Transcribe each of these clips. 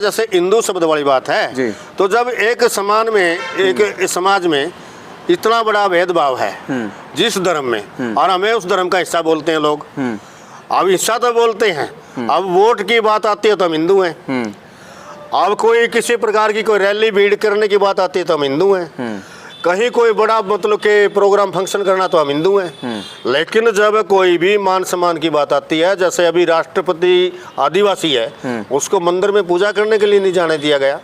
जैसे हिंदू शब्द वाली बात है जी। तो जब एक समान में एक समाज में इतना बड़ा भेदभाव है जिस धर्म में, और हमें उस धर्म का हिस्सा बोलते हैं लोग। अब हिस्सा तो बोलते हैं, अब वोट की बात आती है तो हम हिंदू हैं। अब कोई किसी प्रकार की कोई रैली भीड़ करने की बात आती है तो हम हिंदू हैं। कहीं कोई बड़ा मतलब के प्रोग्राम फंक्शन करना तो हम हिंदू हैं। लेकिन जब कोई भी मान सम्मान की बात आती है, जैसे अभी राष्ट्रपति आदिवासी है, उसको मंदिर में पूजा करने के लिए नहीं जाने दिया गया,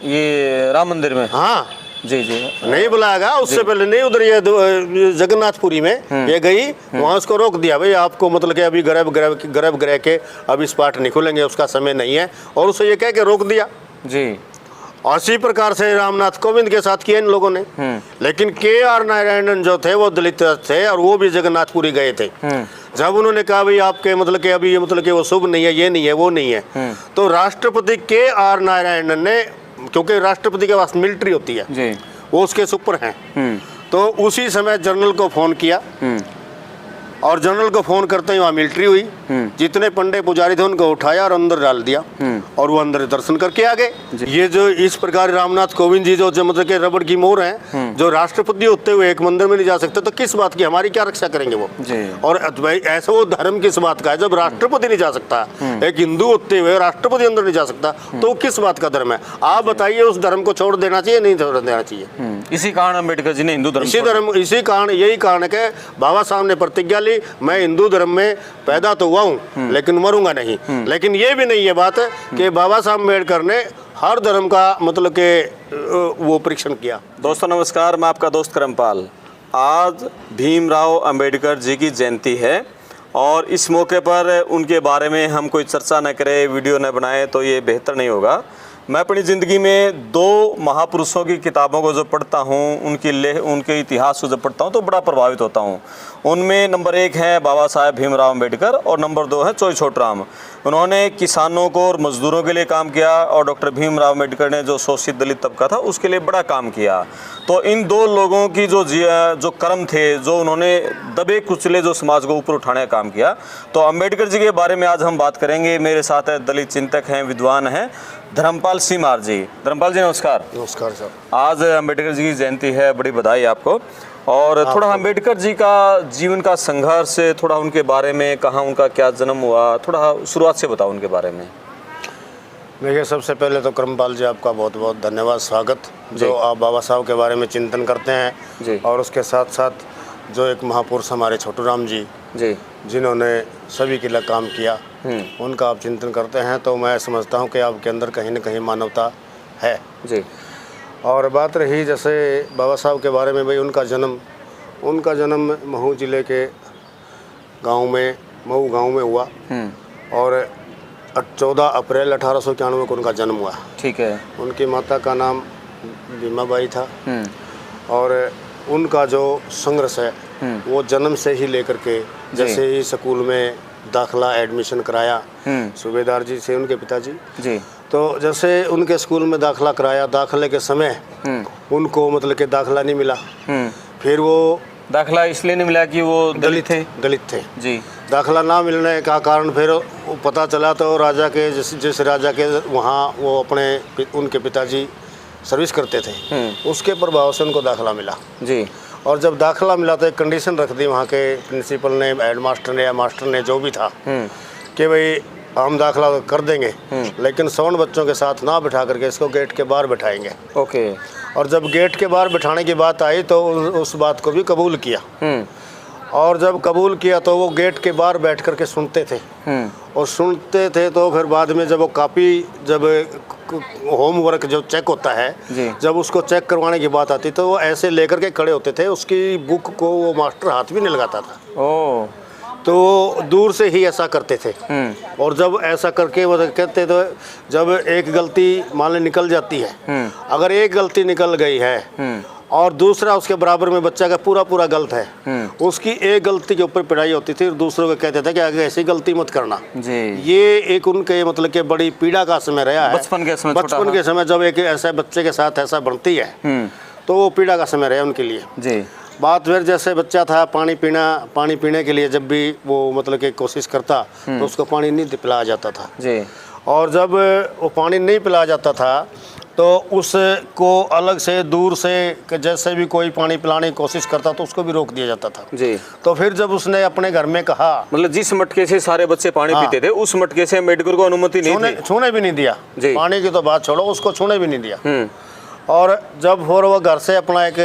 ये राम मंदिर में। हाँ जी जी, नहीं बुलाया गया। उससे पहले नहीं, उधर ये जगन्नाथपुरी में ये गई, वहाँ उसको रोक दिया, भाई आपको मतलब कि अभी गर्भ के अब इस पाठ नहीं खुलेंगे, उसका समय नहीं है, और उसे ये कह के रोक दिया जी। इसी प्रकार से रामनाथ कोविंद के साथ किया इन लोगों ने। लेकिन के.आर. नारायणन जो थे वो दलित थे और वो भी जगन्नाथपुरी गए थे। जब उन्होंने कहा भाई आपके मतलब कि अभी ये मतलब कि वो शुभ नहीं है, ये नहीं है, वो नहीं है, तो राष्ट्रपति के.आर. नारायणन ने, क्योंकि राष्ट्रपति के पास मिलिट्री होती है जी, वो उसके सुपर हैं, तो उसी समय जनरल को फोन किया, और जनरल को फोन करते ही वहाँ मिलिट्री हुई, जितने पंडे पुजारी थे उनको उठाया और अंदर डाल दिया, और वो अंदर दर्शन करके आ गए। ये जो इस प्रकार रामनाथ कोविंद जी जो मतलब के रबड़ की मोहर हैं, जो राष्ट्रपति होते हुए एक मंदिर में नहीं जा सकते, तो किस बात की हमारी क्या रक्षा करेंगे वो जी। और भाई ऐसा वो धर्म किस बात का है जब राष्ट्रपति नहीं जा सकता, एक हिंदू होते हुए राष्ट्रपति अंदर नहीं जा सकता, तो किस बात का धर्म है? आप बताइए, उस धर्म को छोड़ देना चाहिए, नहीं छोड़ देना चाहिए? इसी कारण अम्बेडकर जी ने हिंदू धर्म, इसी कारण यही कारण है कि बाबा साहब ने प्रतिज्ञा ली, मैं हिंदू धर्म में पैदा तो हुआ हूँ लेकिन मरूंगा नहीं। लेकिन ये भी नहीं है बात कि बाबा साहब अम्बेडकर ने हर धर्म का मतलब के वो परीक्षण किया। दोस्तों नमस्कार, मैं आपका दोस्त करमपाल। आज भीमराव अंबेडकर जी की जयंती है और इस मौके पर उनके बारे में हम कोई चर्चा न करें, वीडियो न बनाएं तो ये बेहतर नहीं होगा। मैं अपनी ज़िंदगी में दो महापुरुषों की किताबों को जो पढ़ता हूँ, उनके इतिहास को जब पढ़ता हूँ तो बड़ा प्रभावित होता हूँ। उनमें नंबर 1 है बाबा साहेब भीमराव अंबेडकर और नंबर 2 है चोई छोटराम। उन्होंने किसानों को और मजदूरों के लिए काम किया, और डॉक्टर भीमराव अंबेडकर ने जो शोषित दलित तबका था उसके लिए बड़ा काम किया। तो इन दो लोगों की जो कर्म थे, जो उन्होंने दबे कुचले जो समाज को ऊपर उठाने का काम किया, तो अंबेडकर जी के बारे में आज हम बात करेंगे। मेरे साथ है दलित चिंतक हैं, विद्वान हैं, धर्मपाल सीमार जी। धर्मपाल जी नमस्कार। नमस्कार सर। आज अंबेडकर जी की जयंती है, बड़ी बधाई आपको। और थोड़ा अंबेडकर जी का जीवन का संघर्ष, थोड़ा उनके बारे में, कहाँ उनका क्या जन्म हुआ, थोड़ा शुरुआत से बताओ उनके बारे में। देखिए, सबसे पहले तो करमपाल जी आपका बहुत बहुत धन्यवाद, स्वागत, जो आप बाबा साहब के बारे में चिंतन करते हैं जी। और उसके साथ साथ जो एक महापुरुष हमारे छोटूराम जी जिन्होंने सभी के लिए काम किया, उनका आप चिंतन करते हैं, तो मैं समझता हूं कि आपके अंदर कहीं न कहीं मानवता है जी। और बात रही जैसे बाबा साहब के बारे में, भाई उनका जन्म महू ज़िले के गांव में, महू गांव में हुआ, और 14 अप्रैल 1891 को उनका जन्म हुआ। ठीक है। उनकी माता का नाम भीमाबाई था, और उनका जो संघर्ष है वो जन्म से ही लेकर के, जैसे ही स्कूल में दाखला एडमिशन कराया सूबेदार जी से, उनके पिताजी जी, तो जैसे उनके स्कूल में दाखला कराया, दाखले के समय उनको मतलब कि दाखला नहीं मिला। फिर वो दाखला इसलिए नहीं मिला कि वो दलित थे जी। दाखला ना मिलने का कारण फिर पता चला, तो राजा के जिस राजा के वहाँ वो उनके पिताजी सर्विस करते थे, उसके प्रभाव से उनको दाखला मिला जी। और जब दाखला मिला तो एक कंडीशन रख दी वहाँ के प्रिंसिपल ने, हेडमास्टर ने या मास्टर ने, जो भी था, कि भाई हम दाखला कर देंगे लेकिन 100 बच्चों के साथ ना बिठा करके इसको गेट के बाहर बिठाएंगे। ओके। और जब गेट के बाहर बिठाने की बात आई तो उस बात को भी कबूल किया, और जब कबूल किया तो वो गेट के बाहर बैठ करके सुनते थे, और सुनते थे तो फिर बाद में जब वो कापी, जब होमवर्क जो चेक होता है, जब उसको चेक करवाने की बात आती तो वो ऐसे लेकर के खड़े होते थे, उसकी बुक को वो मास्टर हाथ भी नहीं लगाता था। ओह। तो दूर से ही ऐसा करते थे, और जब ऐसा करके वो कहते तो जब एक गलती मान लो निकल जाती है, अगर एक गलती निकल गई है और दूसरा उसके बराबर में बच्चा का पूरा गलत है, उसकी एक गलती के ऊपर पिटाई होती थी, और दूसरों को कहते थे कि आगे ऐसी गलती मत करना जी। ये एक उनके मतलब कि बड़ी पीड़ा का समय रहा है, बचपन के समय जब एक ऐसे बच्चे के साथ ऐसा बनती है तो वो पीड़ा का समय रहा उनके लिए जी। बात फिर जैसे बच्चा था, पानी पीने के लिए जब भी वो मतलब कि कोशिश करता तो उसको पानी नहीं पिलाया जाता था जी। और जब वो पानी नहीं पिलाया जाता था तो उसको अलग से दूर से जैसे भी कोई पानी पिलाने की कोशिश करता तो उसको भी रोक दिया जाता था जी। तो फिर जब उसने अपने घर में कहा, मतलब जिस मटके से सारे बच्चे पानी पीते थे उस मटके से अम्बेडकर को अनुमति नहीं थी। छूने भी नहीं दिया, जी। पानी की तो बात छोड़ो, उसको छूने भी नहीं दिया। और जब फिर वो घर से अपना एक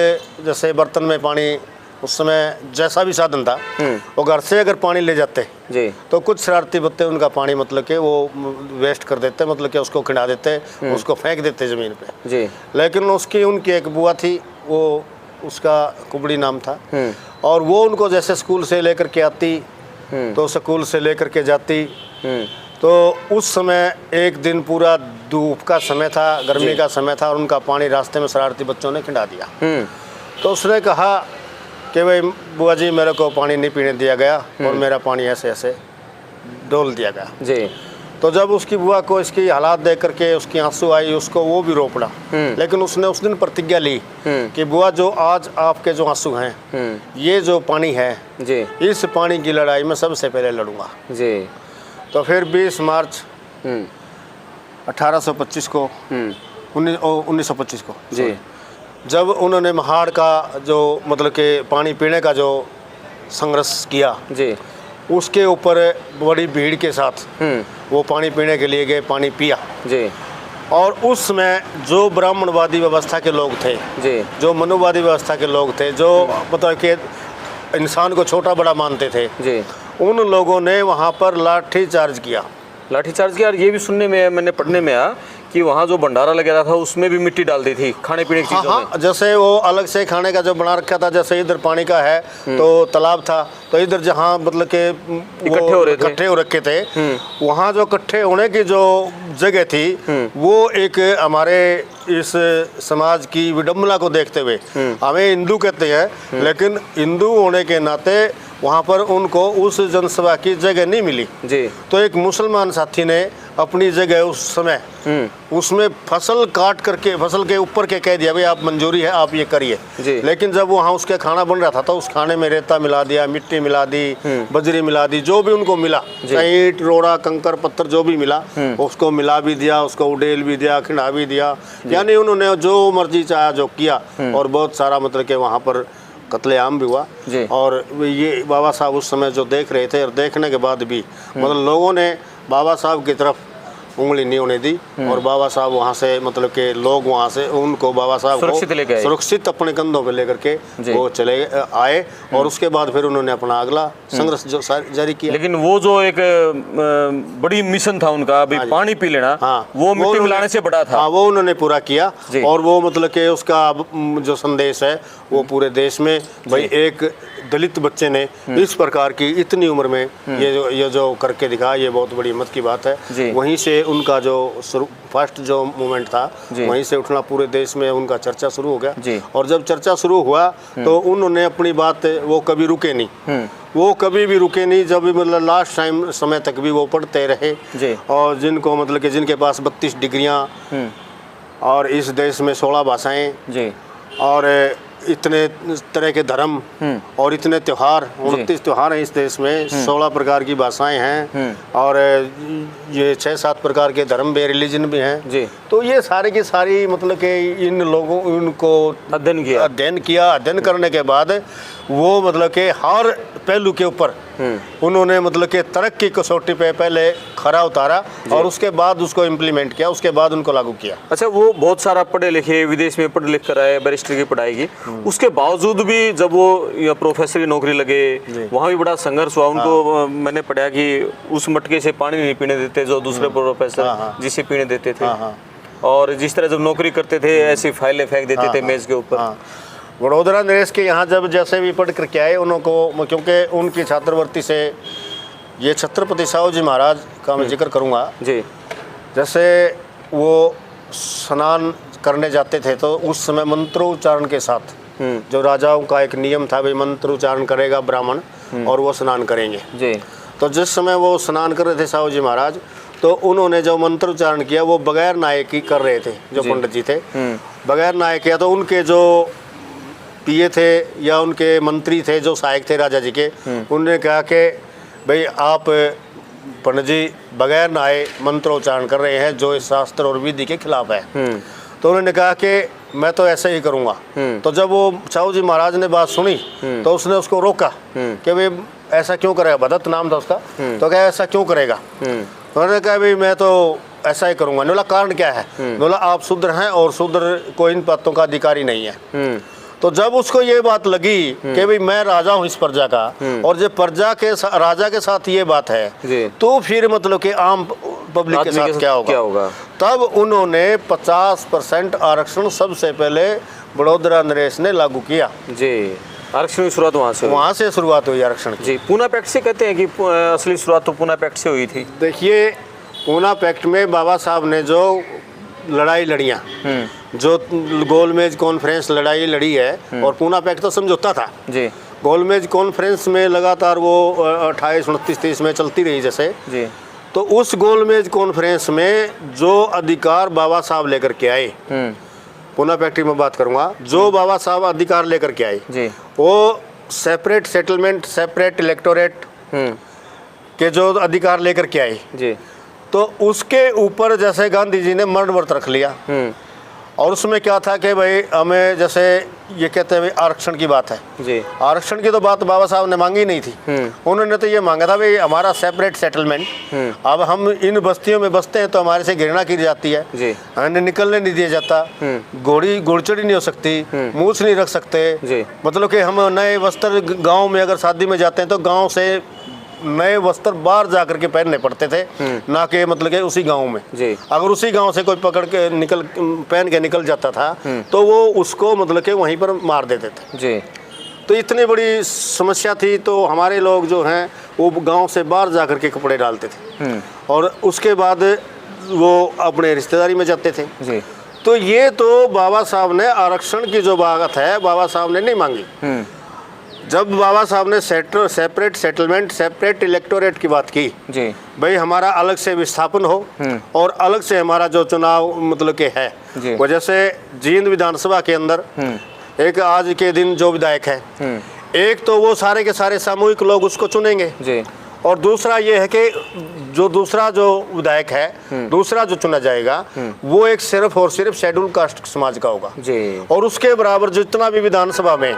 जैसे बर्तन में पानी, उस समय जैसा भी साधन था, वो घर से अगर पानी ले जाते जी तो कुछ शरारती बत्ते उनका पानी मतलब कि वो वेस्ट कर देते, मतलब कि उसको खिंडा देते, उसको फेंक देते ज़मीन पे जी। लेकिन उसकी उनकी एक बुआ थी, वो उसका कुबड़ी नाम था, और वो उनको जैसे स्कूल से लेकर के आती तो स्कूल से लेकर के जाती। तो उस समय एक दिन पूरा धूप का समय था, गर्मी का समय था, और उनका पानी रास्ते में शरारती बच्चों ने खिंडा दिया। तो उसने कहा कि भाई बुआ जी मेरे को पानी नहीं पीने दिया गया और मेरा पानी ऐसे ऐसे डोल दिया गया जी। तो जब उसकी बुआ को इसकी हालात देख करके उसकी आंसू आई, उसको वो भी रो पड़ा। लेकिन उसने उस दिन प्रतिज्ञा ली कि बुआ जो आज आपके जो आंसू हैं, ये जो पानी है जी, इस पानी की लड़ाई में सबसे पहले लड़ूंगा जी। तो फिर 20 मार्च 1825 को 1925 को जी, जब उन्होंने महाड़ का जो मतलब कि पानी पीने का जो संघर्ष किया जी, उसके ऊपर बड़ी भीड़ के साथ वो पानी पीने के लिए गए, पानी पिया जी, और उस समय जो ब्राह्मणवादी व्यवस्था के लोग थे, जी, जो मनुवादी व्यवस्था के लोग थे, जो मतलब कि इंसान को छोटा बड़ा मानते थे, जी, उन लोगों ने वहाँ पर लाठी चार्ज किया। लाठीचार्ज किया। और ये भी सुनने में, मैंने पढ़ने में आया कि वहाँ जो भंडारा लगा था उसमें भी मिट्टी डाल दी थी खाने पीने की चीज़ों में। जैसे वो अलग से खाने का जो बना रखा था, जैसे इधर पानी का है तो तालाब था, तो इधर जहाँ मतलब के इकट्ठे हो रखे थे, वहाँ जो इकट्ठे होने की जो जगह थी वो एक हमारे इस समाज की विडंबना को देखते हुए, हमें हिंदू कहते हैं लेकिन हिंदू होने के नाते वहाँ पर उनको उस जनसभा की जगह नहीं मिली जी। तो एक मुसलमान साथी ने अपनी जगह उस समय उसमें फसल काट करके फसल के ऊपर के कह दिया भाई आप मंजूरी है, आप ये करिए। लेकिन जब वहाँ उसके खाना बन रहा था तो उस खाने में रेता मिला दिया, मिट्टी मिला दी, बजरी मिला दी, जो भी उनको मिला, ईंट रोड़ा कंकर पत्थर जो भी मिला उसको मिला भी दिया, उसको उडेल भी दिया, खिंडा भी दिया, यानी उन्होंने जो मर्जी चाहा जो किया। और बहुत सारा मतलब कि वहाँ पर कत्लेआम भी हुआ। और ये बाबा साहब उस समय जो देख रहे थे और देखने के बाद भी मतलब लोगों ने बाबा साहब की तरफ उंगली नहीं होने दी और बाबा साहब वहाँ से मतलब कि लोग वहाँ से उनको बाबा साहब को सुरक्षित अपने कंधों पे लेकर के वो चले आए और उसके बाद फिर उन्होंने अपना अगला संघर्ष जो जारी किया। लेकिन वो जो एक बड़ी मिशन था उनका, अभी पानी पी लेना, वो मिट्टी मिलाने से बड़ा था। वो उन्होंने पूरा किया और वो मतलब कि उसका जो संदेश है वो पूरे देश में, भाई एक दलित बच्चे ने इस प्रकार की इतनी उम्र में ये जो करके दिखा, ये बहुत बड़ी हिम्मत की बात है। वहीं से उनका जो फर्स्ट जो मूवमेंट था वहीं से उठना पूरे देश में उनका चर्चा शुरू हो गया। और जब चर्चा शुरू हुआ तो उन्होंने अपनी बात वो कभी रुके नहीं, वो कभी भी रुके नहीं, जब भी मतलब लास्ट टाइम समय तक भी वो पढ़ते रहे। और जिनको मतलब कि जिनके पास 32 डिग्रियां और इस देश में 16 भाषाएं और इतने तरह के धर्म और इतने त्यौहार, 29 त्यौहार हैं इस देश में, 16 प्रकार की भाषाएं हैं और ये 6-7 प्रकार के धर्म भी, रिलीजन भी हैं। तो ये सारी की सारी मतलब कि इन लोगों उनको अध्ययन किया। अध्ययन करने के बाद वो मतलब कि हर पहलू के ऊपर उन्होंने मतलब कि तरक्की की कसौटी पे पहले खरा उतारा और उसके बाद उसको इम्प्लीमेंट किया, उसके बाद उनको लागू किया। अच्छा, वो बहुत सारा पढ़े लिखे, विदेश में पढ़ लिख कर आए, बैरिस्टर की पढ़ाई की, उसके बावजूद भी जब वो प्रोफेसर की नौकरी लगे वहाँ भी बड़ा संघर्ष हुआ उनको। मैंने पढ़ा कि उस मटके से पानी नहीं पीने देते जो दूसरे प्रोफेसर जिसे पीने देते थे, और जिस तरह जब नौकरी करते थे ऐसी फाइलें फेंक देते थे मेज के ऊपर। वडोदरा नरेश के यहाँ जब जैसे भी पढ़ करके आए उनको, क्योंकि उनकी छात्रवृत्ति से ये छत्रपति साहू जी महाराज का मैं जिक्र करूँगा जी। जैसे वो स्नान करने जाते थे तो उस समय मंत्रोच्चारण के साथ, जो राजाओं का एक नियम था भाई मंत्रोच्चारण करेगा ब्राह्मण और वो स्नान करेंगे जी। तो जिस समय वो स्नान कर रहे थे साहू जी महाराज, तो उन्होंने जो मंत्रोच्चारण किया वो बगैर नायक ही कर रहे थे, जो पंडित जी थे बगैर नायक किया। तो उनके जो पीए थे या उनके मंत्री थे जो सहायक थे राजा जी के, उन्होंने कहा कि भाई आप पंडित जी बगैर नहाए मंत्रोच्चारण कर रहे हैं जो इस शास्त्र और विधि के खिलाफ है। तो उन्होंने कहा कि मैं तो ऐसे ही करूँगा। तो जब वो साहू जी महाराज ने बात सुनी तो उसने उसको रोका कि भाई ऐसा क्यों करेगा, भदत्त नाम था उसका। तो क्या ऐसा क्यों करेगा? उन्होंने कहा भाई मैं तो ऐसा ही करूँगा। बोला कारण क्या है? बोला आप शूद्र हैं और शूद्र कोई इन बातों का अधिकारी नहीं है। तो जब उसको ये बात लगी कि भाई मैं राजा हूँ इस प्रजा का और जब प्रजा के राजा के साथ ये बात है तो फिर मतलब कि आम पब्लिक के साथ क्या होगा? तब उन्होंने 50% आरक्षण सबसे पहले बड़ौदा नरेश ने लागू किया जी। आरक्षण की शुरुआत वहाँ से शुरुआत हुई आरक्षण की। जी। पूना पैक्ट से कहते हैं कि असली शुरुआत तो पूना पैक्ट से हुई थी। देखिए पूना पैक्ट में बाबा साहब ने जो लड़ाई लड़ियाँ, जो गोलमेज कॉन्फ्रेंस लड़ाई लड़ी है, और पूना पैक्ट तो समझौता था जी। गोलमेज कॉन्फ्रेंस में लगातार वो 28, 29, 30 में चलती रही जैसे जी। तो उस गोलमेज कॉन्फ्रेंस में जो अधिकार बाबा साहब लेकर के आए, पूना पैक्ट में बात करूँगा, जो बाबा साहब अधिकार लेकर के आए जी, वो सेपरेट सेटलमेंट, सेपरेट इलेक्टोरेट के जो अधिकार लेकर के आए जी, तो उसके ऊपर जैसे गांधी जी ने मरण व्रत रख लिया। और उसमें क्या था कि भाई हमें जैसे ये कहते हैं भाई आरक्षण की बात है जी, आरक्षण की तो बात बाबा साहब ने मांगी नहीं थी। उन्होंने तो ये मांगा था भाई हमारा सेपरेट सेटलमेंट, अब हम इन बस्तियों में बसते हैं तो हमारे से घृणा की जाती है जी, हमें निकलने नहीं दिया जाता, घोड़चड़ी नहीं हो सकती, मूछ नहीं रख सकते जी, मतलब कि हम नए वस्त्र गाँव में अगर शादी में जाते हैं तो गाँव से नए वस्त्र बाहर जा करके पहनने पड़ते थे, ना कि मतलब कि उसी गांव में जी। अगर उसी गांव से कोई पकड़ के पहन के निकल जाता था तो वो उसको मतलब कि वहीं पर मार देते थे जी। तो इतनी बड़ी समस्या थी। तो हमारे लोग जो हैं वो गांव से बाहर जा करके कपड़े डालते थे और उसके बाद वो अपने रिश्तेदारी में जाते थे जी। तो ये तो बाबा साहब ने आरक्षण की जो बात है बाबा साहब ने नहीं मांगी। जब बाबा साहब ने सेपरेट सेटलमेंट, सेपरेट इलेक्टोरेट की बात की जी, भाई हमारा अलग से विस्थापन हो और अलग से हमारा जो चुनाव मतलब के है, वजह से जींद विधानसभा के अंदर एक आज के दिन जो विधायक है, एक तो वो सारे के सारे सामूहिक लोग उसको चुनेंगे जी, और दूसरा ये है कि जो दूसरा जो विधायक है, दूसरा जो चुना जाएगा वो एक सिर्फ और सिर्फ शेड्यूल कास्ट समाज का होगा जी। और उसके बराबर जितना भी विधानसभा में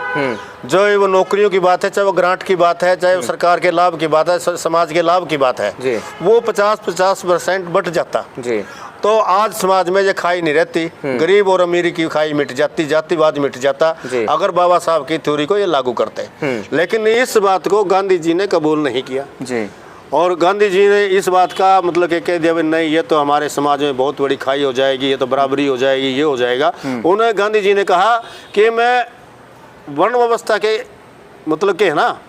जो वो नौकरियों की बात है, चाहे वो ग्रांट की बात है, चाहे वो सरकार के लाभ की बात है, समाज के लाभ की बात है जी, वो 50% बट जाता जी। तो आज समाज में ये खाई नहीं रहती, गरीब और अमीर की खाई मिट जाती, जातिवाद मिट जाता अगर बाबा साहब की थ्योरी को ये लागू करते। लेकिन इस बात को गांधी जी ने कबूल नहीं किया जी। और गांधी जी ने इस बात का मतलब कि कह दिया नहीं, ये तो हमारे समाज में बहुत बड़ी खाई हो जाएगी, ये तो बराबरी हो जाएगी, ये हो जाएगा। उन्हें गांधी जी ने कहा कि मैं वर्ण व्यवस्था के मतलब के है ना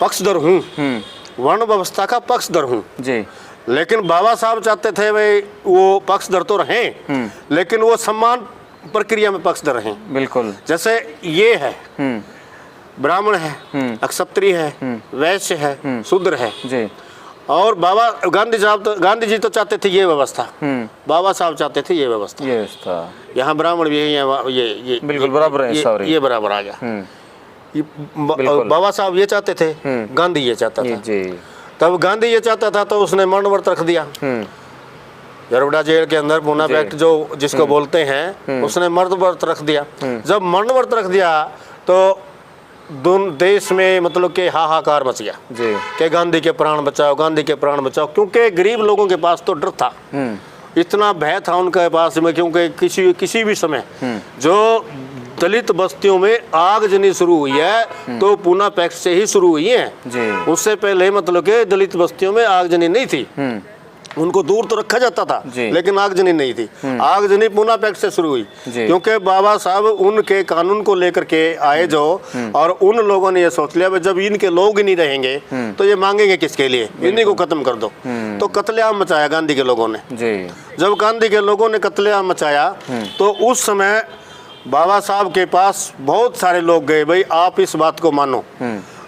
पक्षधर हूँ, वर्ण व्यवस्था का पक्षधर हूँ जी। लेकिन बाबा साहब चाहते थे भाई वो पक्षधर तो रहें लेकिन वो सम्मान प्रक्रिया में पक्षधर रहें। बिल्कुल। जैसे ये है ब्राह्मण है, क्षत्रिय है, वैश्य है, शूद्र है जी। और बाबा गांधी जी तो चाहते थे ये व्यवस्था, बाबा साहब चाहते थे ये व्यवस्था, यहाँ ब्राह्मण भी है, ये बिल्कुल बराबर है, ये बराबर आ गया। बाबा साहब ये चाहते थे, गांधी ये चाहता था जी। तब गांधी ये चाहता था तो उसने मरण व्रत रख दिया। जरवड़ा जेल के अंदर पूना पैक्ट जो जिसको बोलते हैं, उसने मरण व्रत रख दिया। जब मरण व्रत रख दिया तो देश में मतलब के हाहाकार मच गया जी कि गांधी के प्राण बचाओ, गांधी के प्राण बचाओ, क्योंकि गरीब लोगों के पास तो डर था, इतना भय था उनके पास में, क्योंकि किसी भी समय जो दलित बस्तियों में आगजनी शुरू हुई है तो पूना पैक्ट से ही शुरू हुई है जी। उससे पहले मतलब के दलित बस्तियों में आगजनी नहीं थी, उनको दूर तो रखा जाता था लेकिन आगजनी नहीं थी। आगजनी पूना पैक्ट से शुरू हुई क्योंकि बाबा साहब उनके कानून को लेकर के आए जो, और उन लोगों ने ये सोच लिया जब इनके लोग नहीं रहेंगे तो ये मांगेंगे किसके लिए, इन्हीं को खत्म कर दो। तो कत्लेआम मचाया गांधी के लोगों ने। जब गांधी के लोगों ने कत्लेआम मचाया तो उस समय बाबा साहब के पास बहुत सारे लोग गए, भाई आप इस बात को मानो।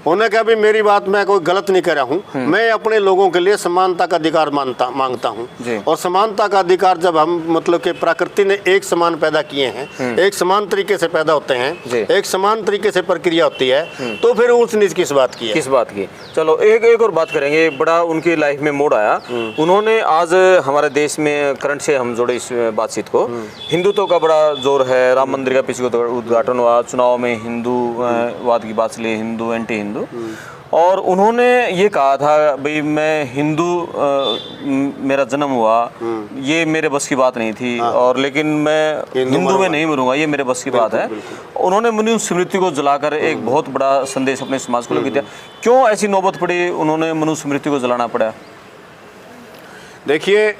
उन्होंने कहा भी मेरी बात मैं कोई गलत नहीं कह रहा हूँ, मैं अपने लोगों के लिए समानता का अधिकार मांगता हूँ। और समानता का अधिकार जब हम मतलब कि प्रकृति ने एक समान पैदा किए हैं, एक समान तरीके से पैदा होते हैं, एक समान तरीके से प्रक्रिया होती है, तो फिर ऊंच नीच किस बात की है? किस बात की? चलो एक और बात करेंगे। बड़ा उनकी लाइफ में मोड़ आया। उन्होंने आज हमारे देश में करंट से हम जोड़े इस बातचीत को, हिंदुत्व का बड़ा जोर है, राम मंदिर का पीछे उद्घाटन हुआ, चुनाव में हिंदूवाद की बात चली, हिंदू एंटी हिंदू, और उन्होंने ये कहा था भाई मैं हिंदू, मेरा जन्म हुआ, ये मेरे बस की बात नहीं थी, और लेकिन मैं हिंदू में नहीं मरूंगा, ये मेरे बस की बात है। उन्होंने मनुस्मृति को जलाकर एक बहुत बड़ा संदेश अपने समाज को लेकर दिया। क्यों ऐसी नौबत पड़ी, उन्होंने मनुस्मृति को जलाना पड़ा? देखिए,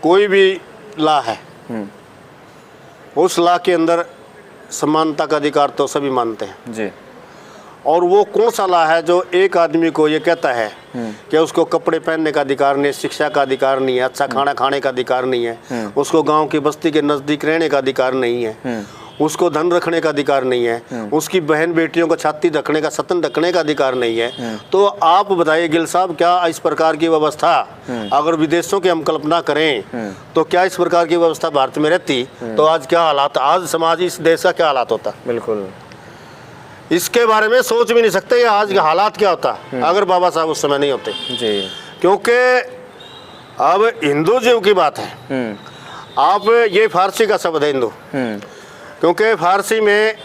कोई भी लॉ है, उस लॉ के अंदर समानता का अधिकार तो सभी मानते हैं जी। और वो कौन सा लॉ है जो एक आदमी को ये कहता है कि उसको कपड़े पहनने का अधिकार नहीं है, शिक्षा का अधिकार नहीं है, अच्छा खाना खाने का अधिकार नहीं है, उसको गांव की बस्ती के नज़दीक रहने का अधिकार नहीं है, उसको धन रखने का अधिकार नहीं है, उसकी बहन बेटियों को छाती ढकने का, सतन ढकने का अधिकार नहीं है। तो आप बताइए गिल साहब, क्या इस प्रकार की व्यवस्था अगर विदेशों की हम कल्पना करें तो क्या इस प्रकार की व्यवस्था भारत में रहती तो आज क्या हालात, आज समाज इस देश का क्या हालात होता? बिल्कुल, इसके बारे में सोच भी नहीं सकते ये आज के हालात क्या होता अगर बाबा साहब उस समय नहीं होते जी। क्योंकि अब हिंदू जीव की बात है, आप ये फारसी का शब्द है हिंदू, क्योंकि फारसी में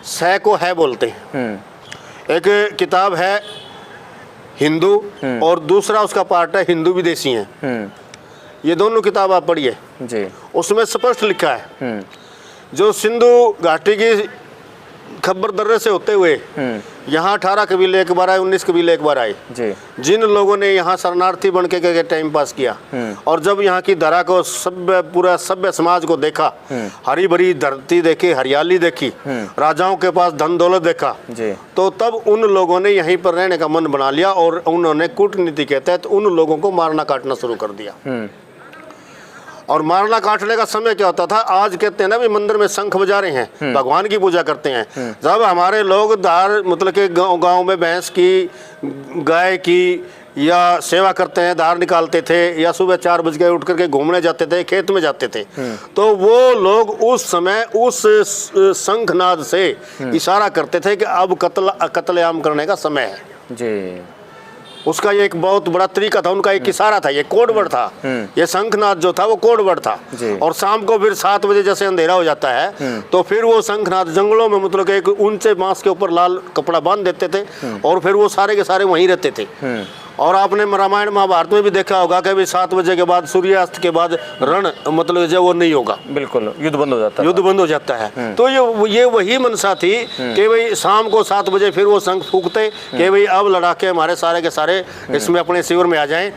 सह को है बोलते हैं। एक किताब है हिंदू और दूसरा उसका पार्ट है हिंदू विदेशी हैं। ये दोनों किताब आप पढ़िए जी, उसमें स्पष्ट लिखा है जो सिंधु घाटी की खबर दर्रे से होते हुए यहाँ 18 कबीले एक बार आए, 19 कबीले एक बार आए जी। जिन लोगों ने यहाँ शरणार्थी बन के टाइम पास किया और जब यहाँ की धरा को सभ्य पूरा सभ्य समाज को देखा, हरी भरी धरती देखी, हरियाली देखी, राजाओं के पास धन दौलत देखा जी, तो तब उन लोगों ने यहीं पर रहने का मन बना लिया और उन्होंने कूटनीति के तहत उन लोगों को मारना काटना शुरू कर दिया। और मारना काटने का समय क्या होता था, आज कहते हैं ना भी मंदिर में शंख बजा रहे हैं, भगवान की पूजा करते हैं। जब हमारे लोग दार मतलब के गांव में भैंस की, गाय की या सेवा करते हैं, धार निकालते थे या सुबह 4 बजे उठ करके घूमने जाते थे, खेत में जाते थे, तो वो लोग उस समय उस शंखनाद से इशारा करते थे कि अब कत्लेआम करने का समय है जी। उसका ये एक बहुत बड़ा तरीका था, उनका एक इशारा था, ये कोड वर्ड था। ये शंखनाद जो था वो कोड वर्ड था। और शाम को फिर 7 बजे जैसे अंधेरा हो जाता है तो फिर वो शंखनाद जंगलों में मतलब एक ऊंचे बांस के ऊपर लाल कपड़ा बांध देते थे और फिर वो सारे के सारे वहीं रहते थे। और आपने रामायण महाभारत में भी देखा होगा कि 7 बजे के बाद, सूर्यास्त के बाद रण मतलब जो वो नहीं होगा, बिल्कुल युद्ध बंद हो जाता है, युद्ध बंद हो जाता है। तो ये वही मनसा थी कि भाई शाम को 7 बजे फिर वो शंख फूकते कि भाई अब लड़ाके हमारे सारे के सारे इसमें अपने शिविर में आ जाएं,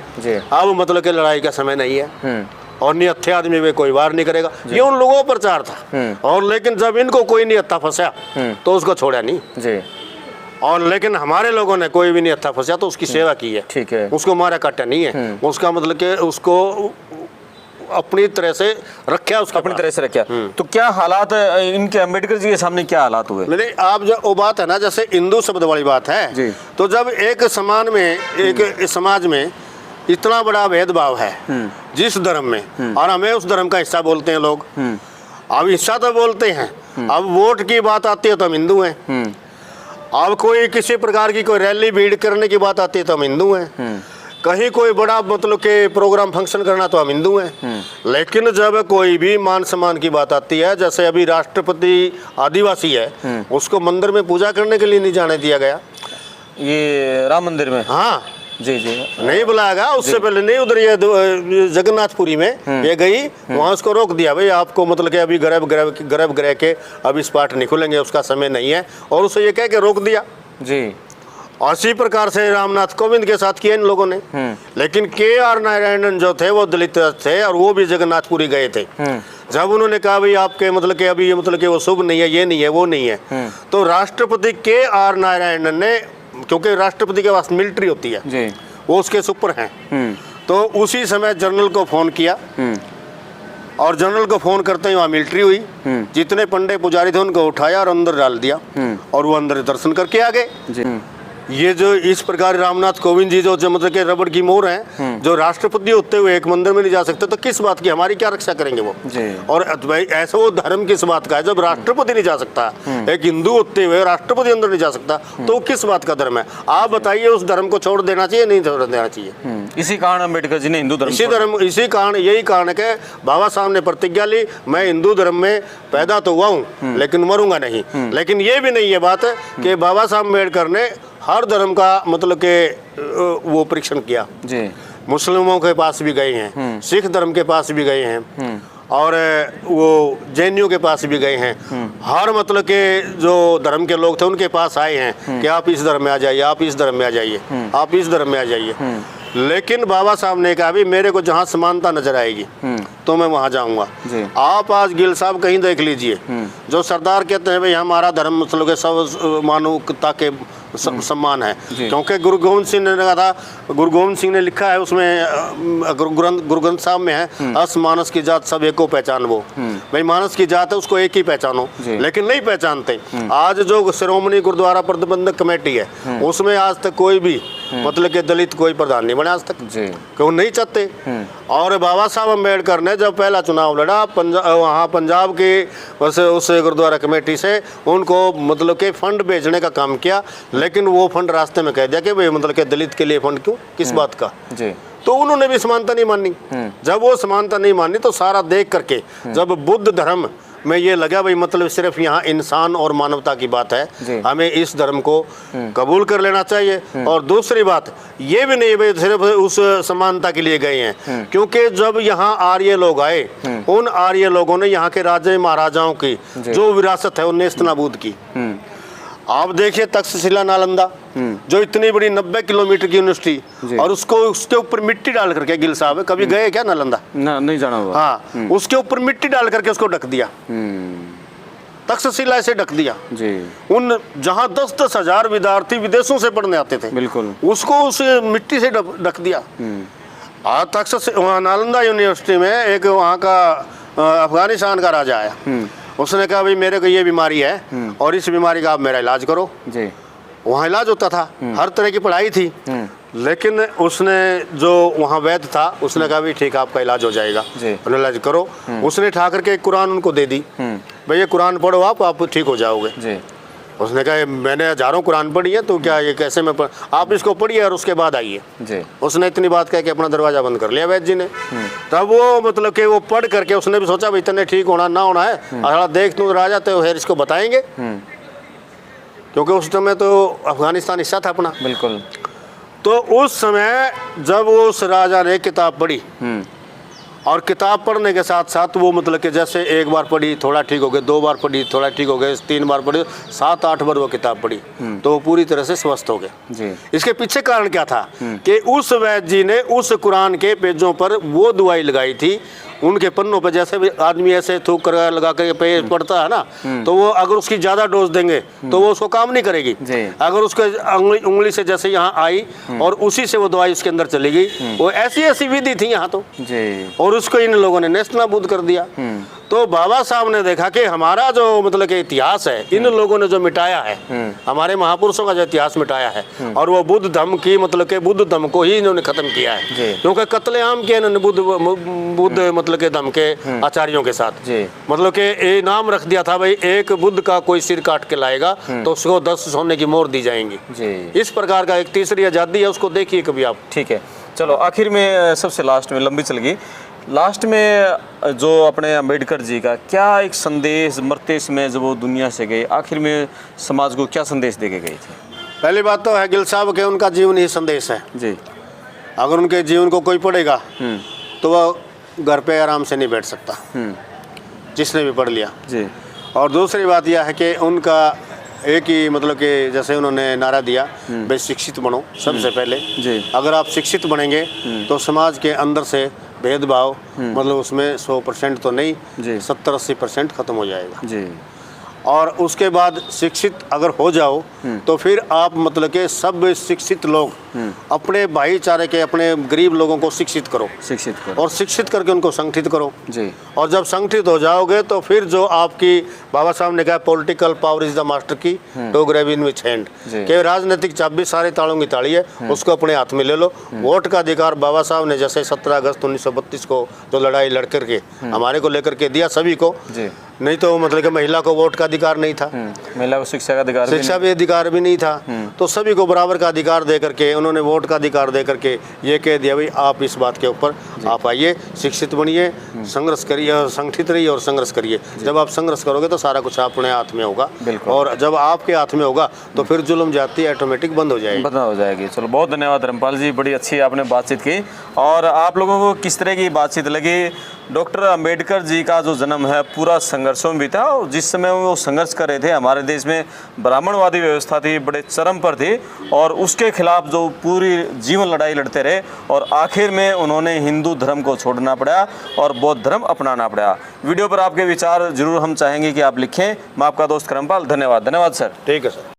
अब मतलब कि लड़ाई का समय नहीं है और निहत्थे आदमी में कोई वार नहीं करेगा। ये उन लोगों पर प्रचार था। और लेकिन जब इनको कोई निहत्था फंसा तो उसको छोड़ा नहीं जी। और लेकिन हमारे लोगों ने कोई भी नहीं हत्था फंसा तो उसकी सेवा की है, ठीक है, उसको मारा काटा नहीं है, उसका मतलब कि उसको अपनी तरह से रखा, उसका अपनी तरह से रखा। तो क्या हालात इनके अम्बेडकर जी के सामने क्या हालात हुए? नहीं, आप जो वो बात है ना, जैसे हिंदू शब्द वाली बात है जी। तो जब एक समान में एक समाज में इतना बड़ा भेदभाव है जिस धर्म में, और हमें उस धर्म का हिस्सा बोलते हैं लोग, अब हिस्सा तो बोलते हैं, अब वोट की बात आती है तो हम हिंदू हैं, अब कोई किसी प्रकार की कोई रैली भीड़ करने की बात आती है तो हम हिंदू हैं, कहीं कोई बड़ा मतलब के प्रोग्राम फंक्शन करना तो हम हिंदू हैं। लेकिन जब कोई भी मान सम्मान की बात आती है, जैसे अभी राष्ट्रपति आदिवासी है, उसको मंदिर में पूजा करने के लिए नहीं जाने दिया गया, ये राम मंदिर में, हाँ जी जी, नहीं बुलाया गया। उससे पहले नहीं, उधर ये जगन्नाथपुरी में ये गई, वहाँ उसको रोक दिया, भाई आपको मतलब कि अभी गर्भगृह के अब इस पाठ नहीं खुलेंगे, उसका समय नहीं है, और उसे ये कह के रोक दिया जी। इसी प्रकार से रामनाथ कोविंद के साथ किया इन लोगों ने। लेकिन KR नारायणन जो थे वो दलित थे और वो भी जगन्नाथपुरी गए थे। जब उन्होंने कहा भाई आपके मतलब कि अभी ये मतलब कि वो शुभ नहीं है, ये नहीं है, वो नहीं है, तो राष्ट्रपति KR नारायणन ने, क्योंकि राष्ट्रपति के पास मिलिट्री होती है जी, वो उसके सुपर हैं, तो उसी समय जनरल को फोन किया और जनरल को फोन करते ही वहाँ मिलिट्री हुई, जितने पंडे पुजारी थे उनको उठाया और अंदर डाल दिया और वो अंदर दर्शन करके आ गए। ये जो इस प्रकार रामनाथ कोविंद जी जो मतलब के रबड़ की मोहर हैं, जो राष्ट्रपति होते हुए एक मंदिर में नहीं जा सकते, तो किस बात की हमारी क्या रक्षा करेंगे वो? और भाई ऐसा वो धर्म किस बात का है जब राष्ट्रपति नहीं जा सकता, एक हिंदू होते हुए राष्ट्रपति अंदर नहीं जा सकता, तो किस बात का धर्म है? आप बताइए, उस धर्म को छोड़ देना चाहिए, नहीं छोड़ देना चाहिए? इसी कारण अम्बेडकर जी ने हिंदू धर्म इसी कारण यही कारण है कि बाबा साहब ने प्रतिज्ञा ली, मैं हिंदू धर्म में पैदा तो हुआ हूँ लेकिन मरूंगा नहीं। लेकिन ये भी नहीं है बात कि बाबा साहब अम्बेडकर ने हर धर्म का मतलब के वो परीक्षण किया जी। मुस्लिमों के पास भी गए हैं, सिख धर्म के पास भी गए हैं, और वो जैनियों के पास भी गए हैं। हर मतलब के जो धर्म के लोग थे उनके पास आए हैं कि आप इस धर्म में आ जाइए, आप इस धर्म में आ जाइए, आप इस धर्म में आ जाइए। लेकिन बाबा साहब ने कहा भी मेरे को जहाँ समानता नजर आएगी तो मैं वहाँ जाऊँगा। आप आज गिल साहब कहीं देख लीजिए, जो सरदार कहते हैं भाई हमारा धर्म मतलब के सब मानवता के सम्मान है, क्योंकि गुरु गोविंद सिंह ने कहा था, गुरु गोविंद सिंह ने लिखा है उसमें, गुरु ग्रंथ साहब में है, अस मानस की जात सब एक को पहचान वो। भाई मानस की जात है उसको एक ही पहचानो, लेकिन नहीं पहचानते। आज जो श्रोमणी गुरुद्वारा प्रबंधक कमेटी है उसमें आज तक कोई भी मतलब के दलित कोई प्रधान नहीं बने आज तक, क्यों नहीं चाहते। और बाबा साहब अम्बेडकर ने जब पहला चुनाव लड़ा वहाँ पंजाब के उस गुरुद्वारा कमेटी से उनको मतलब के फंड भेजने का काम किया, लेकिन वो फंड रास्ते में कह दिया कि भाई मतलब के दलित के लिए फंड क्यों, किस बात का जी। तो उन्होंने भी समानता नहीं मानी। जब वो समानता नहीं मानी तो सारा देख करके जब बुद्ध धर्म में ये लगा भाई मतलब सिर्फ यहाँ इंसान और मानवता की बात है, हमें इस धर्म को कबूल कर लेना चाहिए। और दूसरी बात ये भी नहीं भाई सिर्फ उस समानता के लिए गए हैं, क्योंकि जब यहाँ आर्य लोग आए उन आर्य लोगों ने यहाँ के राजे महाराजाओं की जो विरासत है उन्हें नेस्तनाबूद की। आप देखिए तक्षशिला नालंदा जो इतनी बड़ी 90 किलोमीटर की यूनिवर्सिटी, और उसको उसके ऊपर मिट्टी डाल करके, गिल साहब कभी गए क्या नालंदा? ना, नहीं जाना हुआ। हाँ, उसके ऊपर मिट्टी डाल करके उसको ढक दिया, तक्षशिला से ढक दिया जी। उन जहाँ 10-10 हजार विद्यार्थी विदेशों से पढ़ने आते थे, बिल्कुल उसको उस मिट्टी से ढक दिया। तक्षशिला नालंदा यूनिवर्सिटी में एक वहाँ का अफगानिस्तान का राजा आया, उसने कहा भाई मेरे को ये बीमारी है और इस बीमारी का आप मेरा इलाज करो जी। वहाँ इलाज होता था, हर तरह की पढ़ाई थी, लेकिन उसने जो वहाँ वैद्य था उसने कहा भाई ठीक है आपका इलाज हो जाएगा, इलाज करो। उसने उठा करके कुरान उनको दे दी, भाई ये कुरान पढ़ो आप ठीक हो जाओगे जी। उसने कहा मैंने हजारों कुरान पढ़ी है तो क्या ये कैसे मैं आप इसको पढ़िए और उसके बाद आइए जी। उसने इतनी बात कह के अपना दरवाजा बंद कर लिया वैद्य जी ने। तब वो मतलब कि वो पढ़ करके उसने भी सोचा भाई इतने ठीक होना ना होना है, देख तू राजा तो फिर इसको बताएंगे, क्योंकि उस समय तो अफगानिस्तान हिस्सा था अपना, बिल्कुल। तो उस समय जब उस राजा ने किताब पढ़ी, और किताब पढ़ने के साथ साथ वो मतलब कि जैसे एक बार पढ़ी थोड़ा ठीक हो गए, 2 बार पढ़ी थोड़ा ठीक हो गए, 3 बार पढ़ी, 7-8 बार वो किताब पढ़ी तो वो पूरी तरह से स्वस्थ हो गए। इसके पीछे कारण क्या था कि उस वैद्य जी ने उस कुरान के पेजों पर वो दवाई लगाई थी, उनके पन्नों पे जैसे भी आदमी ऐसे थूक कर लगा कर पेज पड़ता है ना, तो वो अगर उसकी ज़्यादा डोज देंगे तो वो उसको काम नहीं करेगी। अगर उसके उंगली से जैसे यहाँ आई और उसी से वो दवाई उसके अंदर चली गई, वो ऐसी विधि थी यहाँ तो, और उसको इन लोगों ने नेस्तनाबूद कर दिया। तो बाबा साहब ने देखा कि हमारा जो मतलब कि इतिहास है, इन लोगों ने जो मिटाया है, हमारे महापुरुषों का जो इतिहास मिटाया है, और वो बुद्ध धर्म की मतलब कि बुद्ध धर्म को ही इन्होंने खत्म किया है, क्योंकि कत्लेआम किया इन्होंने बुद्ध मतलब के धर्म के आचार्यों के साथ। मतलब कि नाम रख दिया था भाई एक बुद्ध का कोई सिर काट के लाएगा तो उसको 10 सोने की मोहर दी जाएंगी। इस प्रकार का एक तीसरी आज़ादी है, उसको देखिए कभी आप। ठीक है, चलो आखिर में सबसे लास्ट में, लंबी चल गई, लास्ट में जो अपने अम्बेडकर जी का क्या एक संदेश मरते समय जब वो दुनिया से गए, आखिर में समाज को क्या संदेश दे के गए थे? पहली बात तो है गिल साहब के उनका जीवन ही संदेश है जी। अगर उनके जीवन को कोई पढ़ेगा तो वह घर पे आराम से नहीं बैठ सकता, जिसने भी पढ़ लिया जी। और दूसरी बात यह है कि उनका एक ही मतलब कि जैसे उन्होंने नारा दिया भाई शिक्षित बनो सबसे पहले जी। अगर आप शिक्षित बनेंगे तो समाज के अंदर से भेदभाव मतलब उसमें 100% तो नहीं, 70-80% खत्म हो जाएगा जी। और उसके बाद शिक्षित अगर हो जाओ तो फिर आप मतलब के सब शिक्षित लोग अपने भाईचारे के, अपने गरीब लोगों को शिक्षित करो, शिक्षित करो और शिक्षित करके उनको संगठित करो जी। और जब संगठित हो जाओगे तो फिर जो आपकी बाबा साहब ने कहा political power is the master key, to grab in which hand, कि राजनीतिक चाबी सारे तालों की ताली है, उसको अपने हाथ में ले लो। वोट का अधिकार बाबा साहब ने जैसे 17 अगस्त 1932 को जो लड़ाई लड़ करके हमारे को लेकर के दिया सभी को, नहीं तो मतलब कि महिला को वोट का अधिकार नहीं था, महिला को शिक्षा का अधिकार, शिक्षा भी अधिकार भी नहीं था, तो सभी को बराबर का अधिकार दे करके उन्होंने वोट का अधिकार दे करके ये कह दिया भाई आप इस बात के ऊपर आप आइए, शिक्षित बनिए, संघर्ष करिए, संगठित रहिए और संघर्ष करिए। जब आप संघर्ष करोगे तो सारा कुछ अपने हाथ में होगा, और जब आपके हाथ में होगा तो फिर जुल्म जाती ऑटोमेटिक बंद हो जाएगी। चलो बहुत धन्यवाद धर्मपाल जी, बड़ी अच्छी आपने बातचीत की। और आप लोगों को किस तरह की बातचीत लगी? डॉक्टर अंबेडकर जी का जो जन्म है पूरा संघर्षों में भी था, और जिस समय वो संघर्ष कर रहे थे हमारे देश में ब्राह्मणवादी व्यवस्था थी, बड़े चरम पर थी, और उसके खिलाफ जो पूरी जीवन लड़ाई लड़ते रहे, और आखिर में उन्होंने हिंदू धर्म को छोड़ना पड़ा और बौद्ध धर्म अपनाना पड़ा। वीडियो पर आपके विचार जरूर हम चाहेंगे कि आप लिखें। मैं आपका दोस्त करमपाल, धन्यवाद। धन्यवाद सर। ठीक है सर।